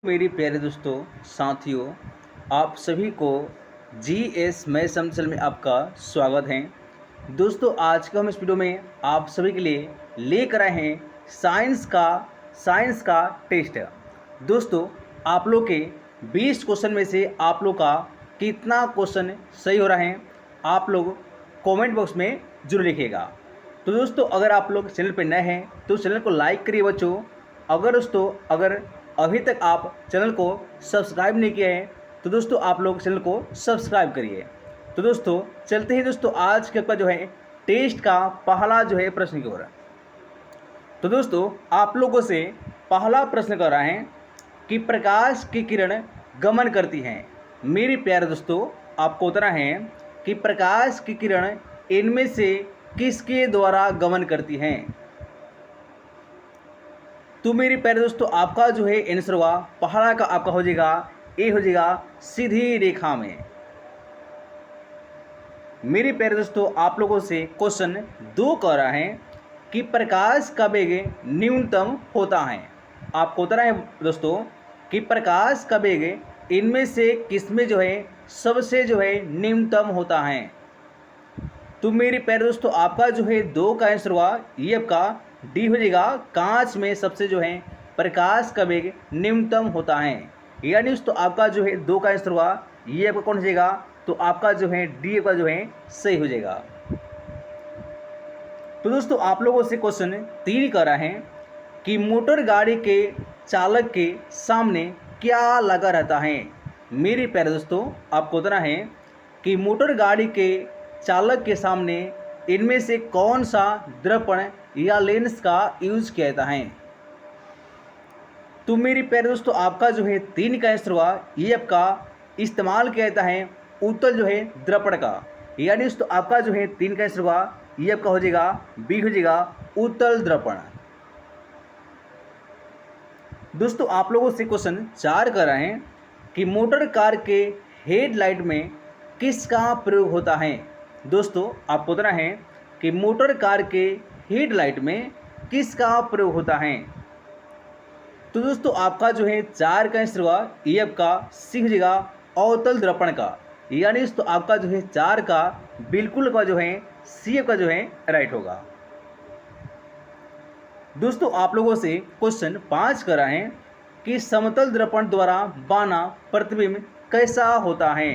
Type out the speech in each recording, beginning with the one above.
मेरी प्यारे दोस्तों, साथियों, आप सभी को जीएस मैथ चैनल में आपका स्वागत है। दोस्तों, आज का हम इस वीडियो में आप सभी के लिए लेकर आए हैं साइंस का टेस्ट। दोस्तों, आप लोग के 20 क्वेश्चन में से आप लोग का कितना क्वेश्चन सही हो रहा है, आप लोग कमेंट बॉक्स में जरूर लिखिएगा। तो दोस्तों, अगर आप लोग चैनल पर नए हैं तो चैनल को लाइक करिए बच्चों। अगर अभी तक आप चैनल को सब्सक्राइब नहीं किए हैं तो दोस्तों आप लोग चैनल को सब्सक्राइब करिए। तो दोस्तों चलते हैं दोस्तों आज के आपका जो है टेस्ट का पहला जो है प्रश्न की ओर। तो दोस्तों आप लोगों से पहला प्रश्न कर रहे हैं कि प्रकाश की किरण गमन करती हैं। मेरे प्यारे दोस्तों, आपको उत्तर है कि प्रकाश की किरण इनमें से किसके द्वारा गमन करती हैं। तो मेरे प्यारे दोस्तों, आपका जो है आंसर हुआ पहला का आपका हो जाएगा ए हो जाएगा सीधी रेखा में। मेरे प्यारे दोस्तों, आप लोगों से क्वेश्चन 2 कह रहा है कि प्रकाश का वेग न्यूनतम होता है। आपको उत्तर है दोस्तों कि प्रकाश का वेग इनमें से किसमें जो है सबसे जो है न्यूनतम होता है। तो मेरे प्यारे दोस्तों, आपका जो है 2 का आंसर हुआ ये आपका डी हो जाएगा, कांच में सबसे जो है प्रकाश का वेग न्यूनतम होता है। यानी दोस्तों आपका जो है 2 का आंसर हुआ ये आपका कौन हो जाएगा, तो आपका जो है डी का जो है सही हो जाएगा। तो दोस्तों आप लोगों से क्वेश्चन 3 कर रहा है कि मोटर गाड़ी के चालक के सामने क्या लगा रहता है। मेरे प्यारे दोस्तों, आपको बताना है कि मोटर गाड़ी के चालक के सामने इनमें से कौन सा दर्पण या लेंस का यूज किया जाता है। तो मेरे प्यारे दोस्तों, आपका जो है 3 का आंसर हुआ ये आपका इस्तेमाल किया जाता है उत्तल जो है दर्पण का। यानी दोस्तों आपका जो है 3 का आंसर हुआ ये आपका हो जाएगा बी हो जाएगा उत्तल दर्पण। दोस्तों आप लोगों से क्वेश्चन 4 कर रहे हैं कि मोटर कार के हेडलाइट में किसका प्रयोग होता है। दोस्तों आपको बताना है कि मोटर कार के हेडलाइट में किसका प्रयोग होता है। तो दोस्तों आपका जो है 4 का आंसर हुआ ये आपका सी हो जाएगा अवतल दर्पण का। यानी दोस्तों आपका जो है 4 का बिल्कुल का जो है सी का जो है राइट होगा। दोस्तों आप लोगों से क्वेश्चन 5 कर रहे हैं कि समतल दर्पण द्वारा बना प्रतिबिंब कैसा होता है।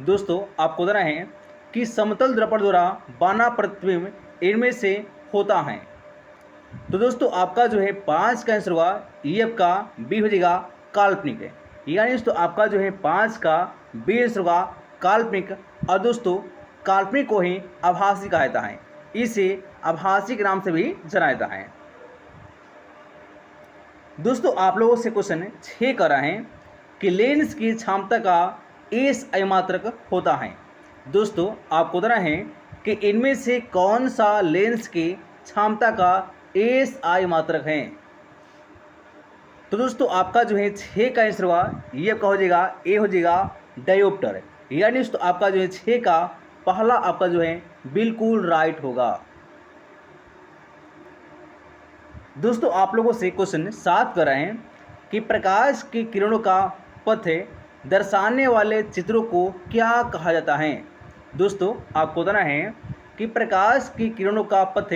दोस्तों आपको बताना है कि समतल दर्पण द्वारा बना प्रतिबिंब इनमें से होता है। तो दोस्तों आपका जो है 5 का आंसर हुआ ये आपका बी हो जाएगा काल्पनिक है। यानी दोस्तों आपका जो है 5 का बी आंसर होगा काल्पनिक। और दोस्तों काल्पनिक को ही आभासी कहा जाता है, इसे आभासी के नाम से भी जाना जाता है। दोस्तों आप लोगों से क्वेश्चन 6 कर रहे हैं कि लेंस की क्षमता का एस अमात्रक होता है। दोस्तों आपको बताना है कि इनमें से कौन सा लेंस की क्षमता का एस आई मात्रक है। तो दोस्तों आपका जो है 6 का आंसर हुआ ये आपका हो जाएगा ए हो जाएगा डायोप्टर। यानी दोस्तों आपका जो है 6 का पहला आपका जो है बिल्कुल राइट होगा। दोस्तों आप लोगों से क्वेश्चन 7 कर रहे हैं कि प्रकाश की किरणों का पथ दर्शाने वाले चित्रों को क्या कहा जाता है। दोस्तों आपको बताना है कि प्रकाश की किरणों का पथ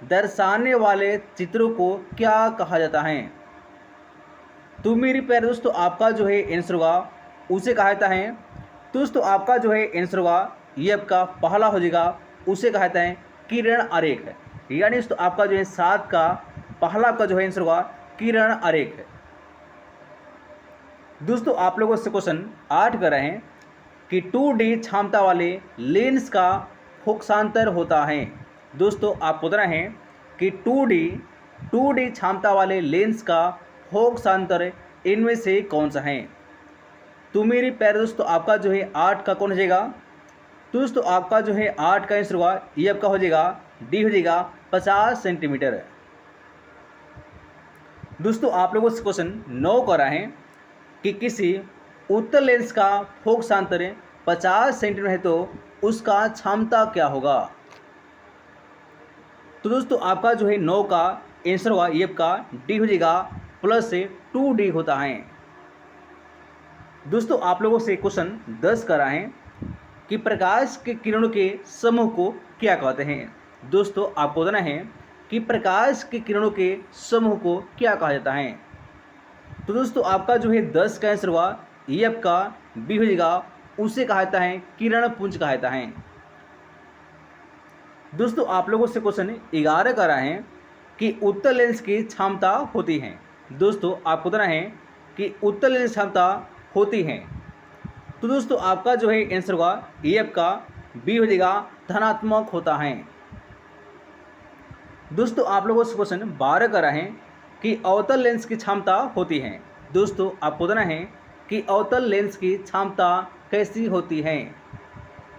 दर्शाने वाले चित्रों को क्या कहा जाता है। तो मेरे प्यारे दोस्तों आपका जो है आंसर होगा उसे कहा जाता है। दोस्तों आपका जो है आंसर होगा ये आपका पहला हो जाएगा, उसे कहा जाता है किरण आरेख। यानी दोस्तों आपका जो है 7 का पहला आपका जो है आंसर होगा किरण आरेख। दोस्तों आप लोगों से क्वेश्चन 8 कर रहे हैं कि 2D क्षमता वाले लेंस का फोकसांतर होता है। दोस्तों आपको बताना है कि 2D क्षमता वाले लेंस का फोकसांतर इनमें से कौन सा है। तो मेरे प्यारे दोस्तों आपका जो है 8 का कौन हो जाएगा। दोस्तों आपका जो है 8 का आंसर हुआ ये आपका हो जाएगा डी हो जाएगा 50 सेंटीमीटर। दोस्तों आप लोगों से क्वेश्चन 9 कर रहे हैं कि किसी उत्तल लेंस का फोकसांतर 50 सेंटीमीटर है तो उसका क्षमता क्या होगा। तो दोस्तों आपका जो है 9 का आंसर हुआ ये आपका डी हो जाएगा +2D होता है। दोस्तों आप लोगों से क्वेश्चन 10 करा है कि प्रकाश के किरणों के समूह को क्या कहते हैं। दोस्तों आपको बताना है कि प्रकाश के किरणों के समूह को क्या कहा जाता है। तो दोस्तों आपका जो है 10 का आंसर हुआ ये आपका बी हो जाएगा, उसे कहा जाता है किरण पुंज कहा जाता है। दोस्तों आप लोगों से क्वेश्चन 11 करा है कि उत्तल लेंस की क्षमता होती है। दोस्तों आपको बताना है कि उत्तल लेंस क्षमता होती है। तो दोस्तों आपका जो है आंसर होगा ये आपका बी हो जाएगा, धनात्मक होता है। दोस्तों आप लोगों से क्वेश्चन 12 करा है कि अवतल लेंस की क्षमता होती है। दोस्तों आपको बताना है कि अवतल लेंस की क्षमता कैसी होती है।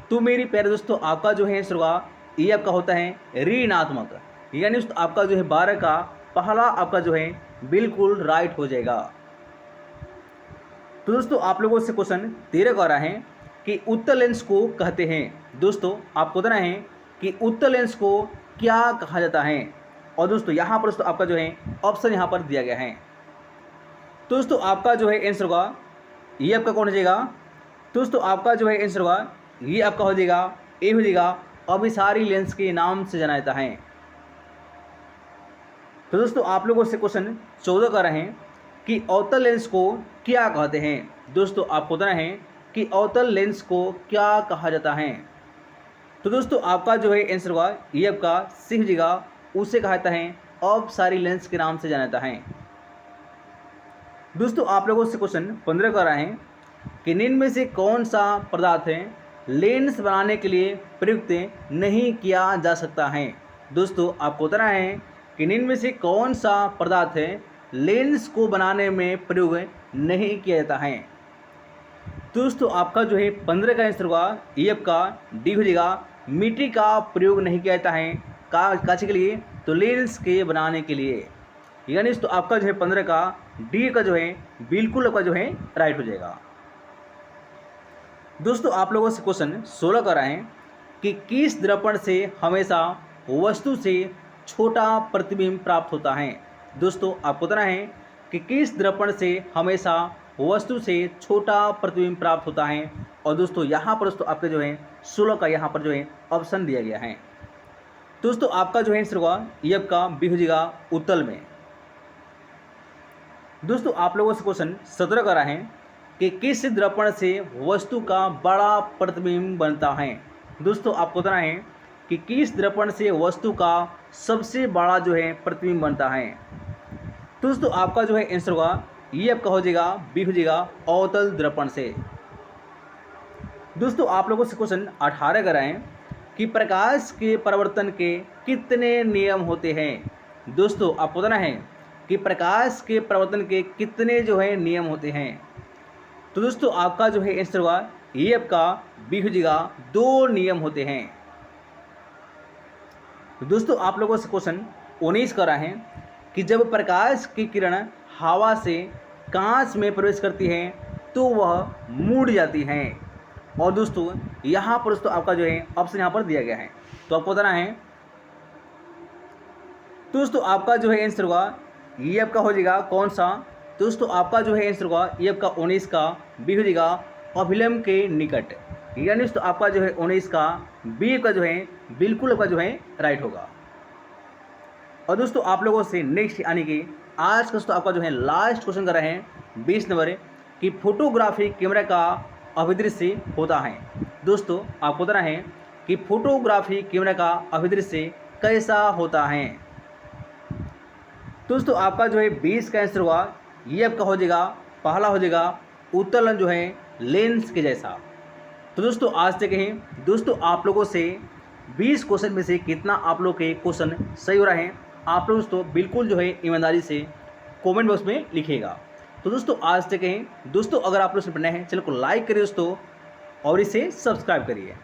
तो मेरी प्यारे दोस्तों आपका जो है आंसर होगा ये आपका होता है ऋणात्मक, यानी दोस्तों आपका जो है 12 का पहला आपका जो है बिल्कुल राइट हो जाएगा। तो दोस्तों आप लोगों से क्वेश्चन 13 का आ रहा है कि उत्तल लेंस को कहते हैं। दोस्तों आपको बताना है कि उत्तल लेंस को क्या कहा जाता है, और दोस्तों यहाँ पर दोस्तों आपका जो है ऑप्शन यहाँ पर दिया गया है। तो दोस्तों आपका जो है आंसर होगा ये आपका कौन हो जाएगा। दोस्तों आपका जो है आंसर होगा ये आपका हो जाएगा ए हो जाएगा, अभिसारी लेंस के नाम से जाना जाता है। तो दोस्तों आप लोगों से क्वेश्चन 14 कर रहे हैं कि अवतल लेंस को क्या कहते हैं। दोस्तों आपको बताना है कि अवतल लेंस को क्या कहा जाता है। तो दोस्तों आपका जो है आंसर होगा ये आपका सी हो जाएगा, उसे कहा जाता है अपसारी लेंस के नाम से जाना जाता है। दोस्तों आप लोगों से क्वेश्चन 15 कर रहे हैं कि निम्न में से कौन सा पदार्थ है लेंस बनाने के लिए प्रयुक्त नहीं किया जा सकता है। दोस्तों आपको बताना है कि निम्न में से कौन सा पदार्थ है लेंस को बनाने में प्रयोग नहीं किया जाता है। दोस्तों आपका जो है 15 का आंसर होगा ये आपका डी हो जाएगा, मिट्टी का प्रयोग नहीं किया जाता है कांच के लिए, तो लेंस के बनाने के लिए, यानी तो आपका जो है 15 का डी का जो है बिल्कुल आपका जो है राइट हो जाएगा। दोस्तों आप लोगों से क्वेश्चन 16 कर रहे हैं कि किस दर्पण से हमेशा वस्तु से छोटा प्रतिबिंब प्राप्त होता है। दोस्तों आपको बताना है कि किस दर्पण से हमेशा वस्तु से छोटा प्रतिबिंब प्राप्त होता है, और दोस्तों यहाँ पर दोस्तों आपके जो है 16 का यहाँ पर जो है ऑप्शन दिया गया है। दोस्तों आपका जो है आंसर होगा ये आपका बी हो जाएगा, उत्तल में। दोस्तों आप लोगों से क्वेश्चन 17 कर रहे हैं कि किस दर्पण से वस्तु का बड़ा प्रतिबिंब बनता है। दोस्तों आपको बताना है कि किस दर्पण से वस्तु का सबसे बड़ा जो है प्रतिबिंब बनता है। दोस्तों आपका जो है आंसर होगा ये आपका हो जाएगा बी हो जाएगा, अवतल दर्पण से। दोस्तों आप लोगों से क्वेश्चन 18 कर रहे हैं कि प्रकाश के परावर्तन के कितने नियम होते हैं। दोस्तों आपको बताना है कि प्रकाश के परावर्तन के कितने जो है नियम होते हैं। तो दोस्तों आपका जो है आंसर होगा ये आपका बी हो जाएगा, 2 नियम होते हैं। दोस्तों आप लोगों से क्वेश्चन 19 कर रहे हैं कि जब प्रकाश की किरण हवा से कांच में प्रवेश करती है तो वह मुड़ जाती है, और दोस्तों यहाँ पर दोस्तों आपका जो है ऑप्शन यहाँ पर दिया गया है, तो आपको बताना है। दोस्तों आपका जो है आंसर होगा ये आपका हो जाएगा कौन सा। दोस्तों आपका जो है आंसर होगा ये आपका 19 का बी हो जाएगा, अभिलंब के निकट, यानी दोस्तों आपका जो है 19 का बी का जो है बिल्कुल आपका जो है राइट होगा। और दोस्तों आप लोगों से नेक्स्ट यानी कि आज का दोस्तों आपका जो है लास्ट क्वेश्चन कर रहे हैं 20 नंबर कि फोटोग्राफी कैमरा का अभिदृश्य होता है। दोस्तों आपको बताना है कि फोटोग्राफी कैमरा का अभिदृश्य कैसा होता है। दोस्तों आपका जो है 20 का आंसर हुआ ये आपका हो जाएगा, पहला हो जाएगा उत्तलन जो है लेंस के जैसा। तो दोस्तों आज तक हैं दोस्तों आप लोगों से 20 क्वेश्चन में से कितना आप लोग के क्वेश्चन सही हो रहे हैं, आप लोग दोस्तों बिल्कुल जो है ईमानदारी से कमेंट बॉक्स में लिखिएगा। तो दोस्तों आज तक हैं दोस्तों, अगर आप लोग नए हैं चैनल को लाइक करिए दोस्तों और इसे सब्सक्राइब करिए।